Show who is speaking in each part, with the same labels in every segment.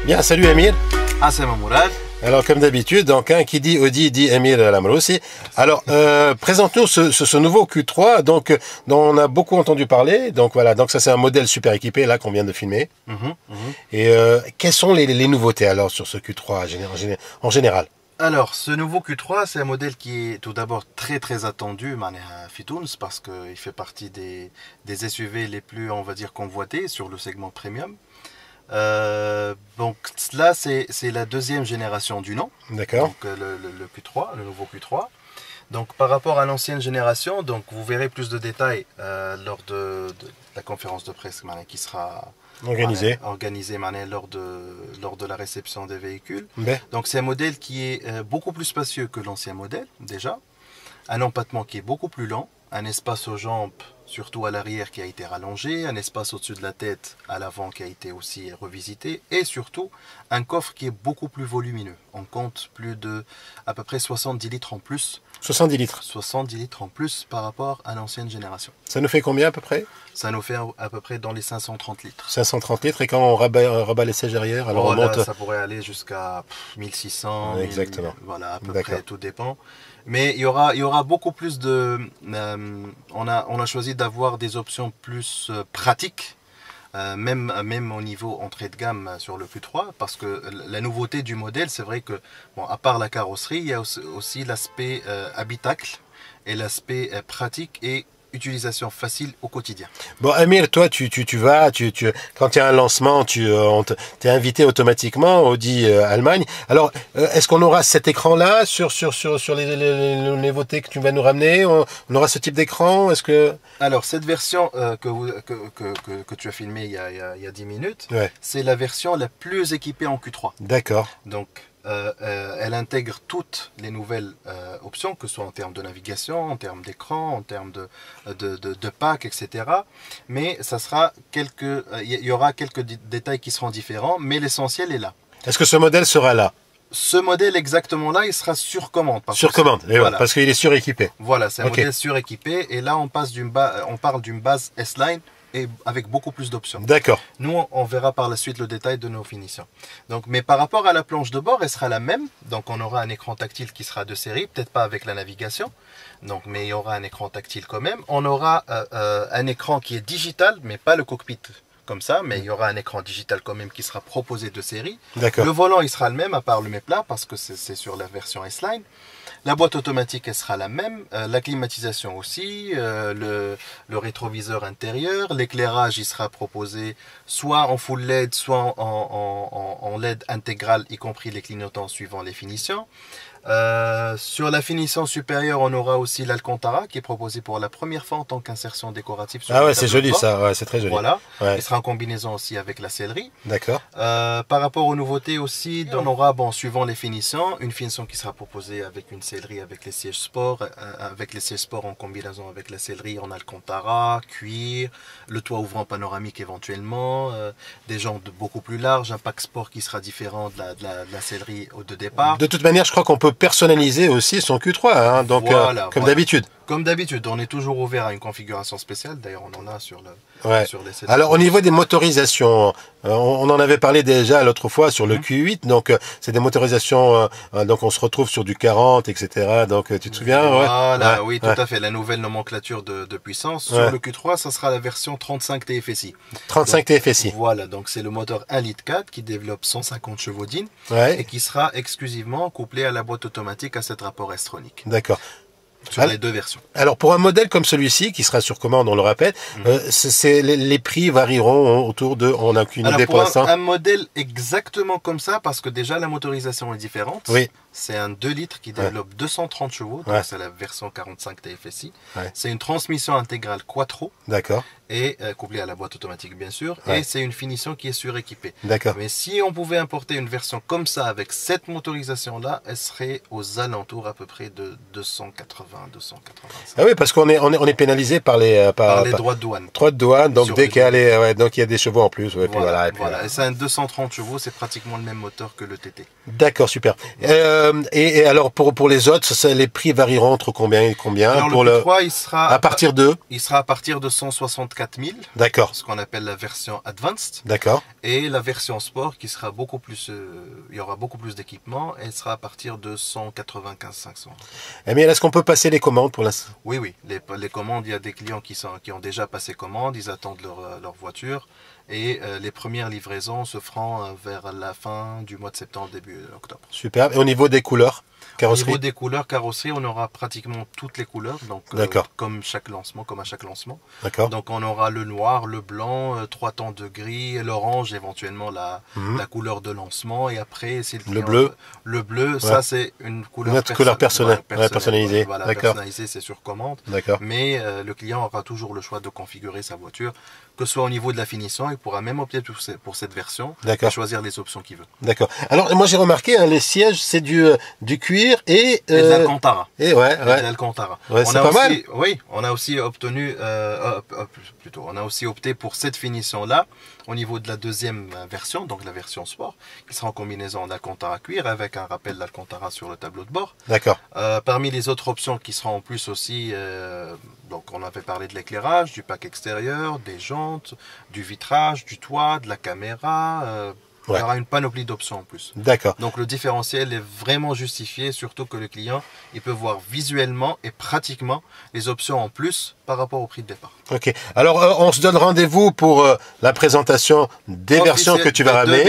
Speaker 1: Bien, salut Amir.
Speaker 2: Assalamu Mourad.
Speaker 1: Alors comme d'habitude, donc qui dit Audi dit Amir Lamroussi. Alors présente-nous ce nouveau Q3 donc dont on a beaucoup entendu parler. Donc voilà, donc ça c'est un modèle super équipé là qu'on vient de filmer. Et quelles sont les nouveautés alors sur ce Q3 en général?
Speaker 2: Alors, ce nouveau Q3, c'est un modèle qui est tout d'abord très attendu, Fitouns, parce qu'il fait partie des SUV les plus, on va dire, convoités sur le segment premium. Donc là, c'est la deuxième génération du nom.
Speaker 1: D'accord.
Speaker 2: Donc le Q3, le nouveau Q3. Donc par rapport à l'ancienne génération, donc vous verrez plus de détails lors de la conférence de presse qui sera organisée lors de la réception des véhicules. Donc c'est un modèle qui est beaucoup plus spacieux que l'ancien modèle déjà, un empattement qui est beaucoup plus lent, un espace aux jambes surtout à l'arrière qui a été rallongé, un espace au-dessus de la tête à l'avant qui a été aussi revisité, et surtout un coffre qui est beaucoup plus volumineux. On compte plus de à peu près 70 litres en plus.
Speaker 1: 70 litres.
Speaker 2: 70 litres en plus par rapport à l'ancienne génération.
Speaker 1: Ça nous fait combien à peu près?
Speaker 2: Ça nous fait à peu près dans les 530 litres.
Speaker 1: 530 litres, et quand on rabat les sièges arrière, alors on monte...
Speaker 2: ça pourrait aller jusqu'à 1600.
Speaker 1: Exactement.
Speaker 2: Voilà, à peu près, tout dépend. Mais il y aura beaucoup plus de... on a choisi d'avoir des options plus pratiques, même au niveau entrée de gamme sur le Q3, parce que la nouveauté du modèle, c'est vrai que, bon, à part la carrosserie, il y a aussi l'aspect habitacle et l'aspect pratique et utilisation facile au quotidien.
Speaker 1: Bon Amir, toi tu vas, quand il y a un lancement, t'es invité automatiquement Audi Allemagne. Alors est-ce qu'on aura cet écran là sur les nouveautés que tu vas nous ramener? On aura ce type d'écran? Est-ce que...
Speaker 2: Alors cette version que tu as filmée il y a 10 minutes,
Speaker 1: ouais,
Speaker 2: c'est la version la plus équipée en Q3.
Speaker 1: D'accord.
Speaker 2: Donc elle intègre toutes les nouvelles options, que ce soit en termes de navigation, en termes d'écran, en termes de pack, etc. Mais ça sera il y aura quelques détails qui seront différents, mais l'essentiel est là.
Speaker 1: Est-ce que ce modèle sera là?
Speaker 2: Ce modèle exactement là, il sera sur commande.
Speaker 1: Sur commande, et voilà, parce qu'il est suréquipé.
Speaker 2: Voilà, c'est un modèle suréquipé, et là on parle d'une base S-Line, et avec beaucoup plus d'options.
Speaker 1: D'accord.
Speaker 2: Nous, on verra par la suite le détail de nos finitions. Donc, mais par rapport à la planche de bord, elle sera la même. Donc, on aura un écran tactile qui sera de série, peut-être pas avec la navigation. Donc, mais il y aura un écran tactile quand même. On aura un écran qui est digital, mais pas le cockpit comme ça, mais il y aura un écran digital quand même qui sera proposé de série.
Speaker 1: D'accord.
Speaker 2: Le volant, il sera le même, à part le méplat, parce que c'est sur la version S-Line. La boîte automatique, elle sera la même, la climatisation aussi, le rétroviseur intérieur, l'éclairage, il sera proposé soit en full LED, soit en LED intégral, y compris les clignotants suivant les finitions. Sur la finition supérieure, on aura aussi l'Alcantara qui est proposé pour la première fois en tant qu'insertion décorative.
Speaker 1: Ah ouais, c'est joli ça, ouais, c'est très joli.
Speaker 2: Voilà,
Speaker 1: ouais.
Speaker 2: Il sera en combinaison aussi avec la sellerie.
Speaker 1: D'accord.
Speaker 2: Par rapport aux nouveautés aussi, on aura, bon, suivant les finitions, une finition qui sera proposée avec une sellerie avec les sièges sport, en combinaison avec la sellerie en Alcantara, cuir, le toit ouvrant panoramique éventuellement, des jantes beaucoup plus larges, un pack sport qui sera différent de la sellerie de départ.
Speaker 1: De toute manière, je crois qu'on peut personnaliser aussi son Q3, hein, donc
Speaker 2: voilà,
Speaker 1: comme d'habitude.
Speaker 2: Comme d'habitude, on est toujours ouvert à une configuration spéciale. D'ailleurs, on en a sur les CD.
Speaker 1: Alors, au niveau des motorisations, on en avait parlé déjà l'autre fois sur le Q8. Donc, c'est des motorisations. Donc, on se retrouve sur du 40, etc. Donc, tu te souviens?
Speaker 2: Voilà, oui, tout à fait. La nouvelle nomenclature de puissance. Sur le Q3, ça sera la version 35 TFSI.
Speaker 1: 35 TFSI.
Speaker 2: Voilà, donc c'est le moteur 1,4 litre qui développe 150 chevaux d'IN et qui sera exclusivement couplé à la boîte automatique à 7 rapports S-troniques.
Speaker 1: D'accord.
Speaker 2: Sur les deux versions.
Speaker 1: Alors pour un modèle comme celui-ci, qui sera sur commande, on le rappelle, les prix varieront autour de... On n'a qu'une idée pour l'instant.
Speaker 2: Un modèle exactement comme ça, parce que déjà la motorisation est différente.
Speaker 1: Oui.
Speaker 2: C'est un 2 litres qui développe 230 chevaux, donc c'est la version 45 TFSI. C'est une transmission intégrale Quattro.
Speaker 1: D'accord.
Speaker 2: Et couplée à la boîte automatique bien sûr. Et c'est une finition qui est suréquipée.
Speaker 1: D'accord.
Speaker 2: Mais si on pouvait importer une version comme ça, avec cette motorisation là, elle serait aux alentours à peu près de 280, 285.
Speaker 1: Ah oui, parce qu'on est pénalisé par les
Speaker 2: droits de douane.
Speaker 1: Droits de douane, donc dès qu'il y a donc il y a des chevaux en plus.
Speaker 2: Voilà, et c'est un 230 chevaux, c'est pratiquement le même moteur que le TT.
Speaker 1: D'accord, super. Et alors pour les autres, les prix varieront entre combien et combien?
Speaker 2: Alors,
Speaker 1: pour
Speaker 2: le Q3, il sera
Speaker 1: à partir de?
Speaker 2: Il sera à partir de 164 000.
Speaker 1: D'accord.
Speaker 2: Ce qu'on appelle la version Advanced.
Speaker 1: D'accord.
Speaker 2: Et la version Sport qui sera beaucoup plus, il y aura beaucoup plus d'équipements, elle sera à partir de 195 500.
Speaker 1: Mais est-ce qu'on peut passer les commandes pour l'instant?
Speaker 2: Oui, oui. Les commandes, il y a des clients qui ont déjà passé commande, ils attendent leur voiture. Et les premières livraisons se feront vers la fin du mois de septembre, début octobre.
Speaker 1: Super. Et au niveau des couleurs, carrosserie?
Speaker 2: Au niveau des couleurs carrosserie, on aura pratiquement toutes les couleurs, donc comme à chaque lancement.
Speaker 1: D'accord.
Speaker 2: Donc on aura le noir, le blanc, 3 tons de gris, l'orange, éventuellement la couleur de lancement, et après c'est
Speaker 1: le bleu.
Speaker 2: Le bleu, ça c'est une couleur
Speaker 1: personnalisée.
Speaker 2: Voilà,
Speaker 1: d'accord.
Speaker 2: Personnalisée, c'est sur commande.
Speaker 1: D'accord.
Speaker 2: Mais le client aura toujours le choix de configurer sa voiture, que ce soit au niveau de la finition, il pourra même opter pour cette version et choisir les options qu'il veut.
Speaker 1: D'accord. Alors moi j'ai remarqué, les sièges c'est du cuir et
Speaker 2: de l'Alcantara.
Speaker 1: Et ouais.
Speaker 2: L'Alcantara.
Speaker 1: Ouais, c'est pas mal.
Speaker 2: Oui, on a aussi obtenu, on a aussi opté pour cette finition-là au niveau de la deuxième version, donc la version Sport, qui sera en combinaison d'Alcantara cuir avec un rappel d'Alcantara sur le tableau de bord.
Speaker 1: D'accord.
Speaker 2: Parmi les autres options qui seront en plus aussi, donc on avait parlé de l'éclairage, du pack extérieur, des jantes, du vitrage, du toit, de la caméra. Il y aura une panoplie d'options en plus.
Speaker 1: D'accord.
Speaker 2: Donc le différentiel est vraiment justifié, surtout que le client il peut voir visuellement et pratiquement les options en plus par rapport au prix de départ.
Speaker 1: Ok. Alors on se donne rendez-vous pour la présentation des versions que tu vas ramener.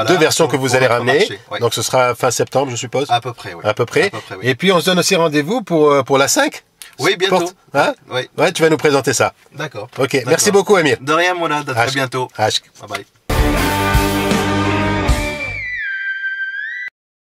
Speaker 1: Deux versions que vous allez ramener. Oui. Donc ce sera fin septembre, je suppose.
Speaker 2: À peu près, oui.
Speaker 1: À peu près. Oui. Et puis on se donne aussi rendez-vous pour la 5.
Speaker 2: Oui, bientôt.
Speaker 1: Hein?
Speaker 2: Oui.
Speaker 1: Ouais, tu vas nous présenter ça.
Speaker 2: D'accord.
Speaker 1: Ok. Merci beaucoup, Amir.
Speaker 2: De rien, Mourad. À très bientôt.
Speaker 1: Bye bye.